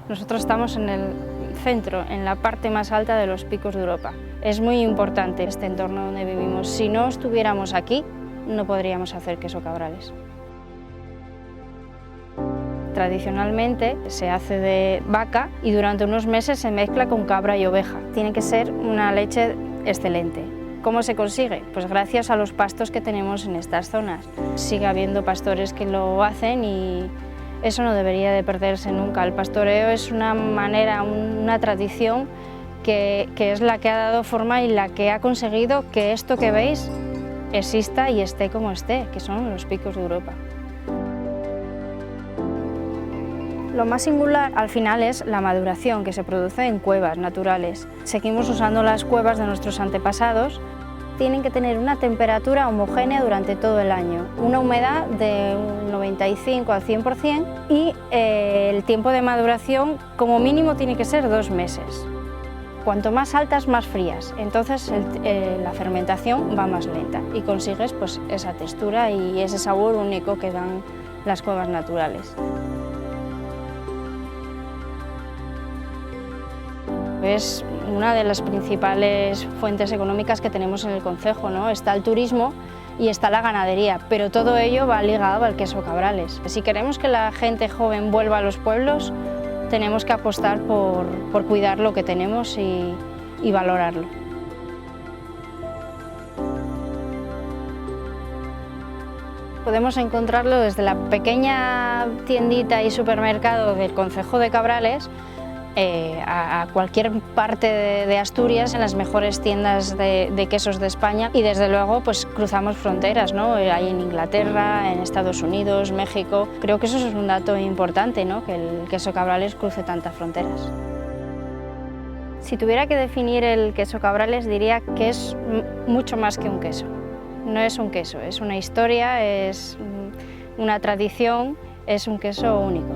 Nosotros estamos en el centro, en la parte más alta de los picos de Europa. Es muy importante este entorno donde vivimos. Si no estuviéramos aquí, no podríamos hacer queso Cabrales. Tradicionalmente se hace de vaca y durante unos meses se mezcla con cabra y oveja. Tiene que ser una leche excelente. ¿Cómo se consigue? Pues gracias a los pastos que tenemos en estas zonas. Sigue habiendo pastores que lo hacen y eso no debería de perderse nunca. El pastoreo es una manera, una tradición que es la que ha dado forma y la que ha conseguido que esto que veis exista y esté como esté, que son los picos de Europa. Lo más singular al final es la maduración que se produce en cuevas naturales. Seguimos usando las cuevas de nuestros antepasados. Tienen que tener una temperatura homogénea durante todo el año, una humedad de un 95 al 100% y el tiempo de maduración como mínimo tiene que ser 2 meses. Cuanto más altas, más frías, entonces la fermentación va más lenta y consigues pues, esa textura y ese sabor único que dan las cuevas naturales. Es una de las principales fuentes económicas que tenemos en el concejo, ¿no? Está el turismo y está la ganadería, pero todo ello va ligado al queso Cabrales. Si queremos que la gente joven vuelva a los pueblos, tenemos que apostar por cuidar lo que tenemos y valorarlo. Podemos encontrarlo desde la pequeña tiendita y supermercado del concejo de Cabrales a cualquier parte de Asturias, en las mejores tiendas de quesos de España y desde luego pues cruzamos fronteras, ¿no? Hay en Inglaterra, en Estados Unidos, México. Creo que eso es un dato importante, ¿no? Que el queso Cabrales cruce tantas fronteras. Si tuviera que definir el queso Cabrales diría que es mucho más que un queso. No es un queso, es una historia, es una tradición, es un queso único.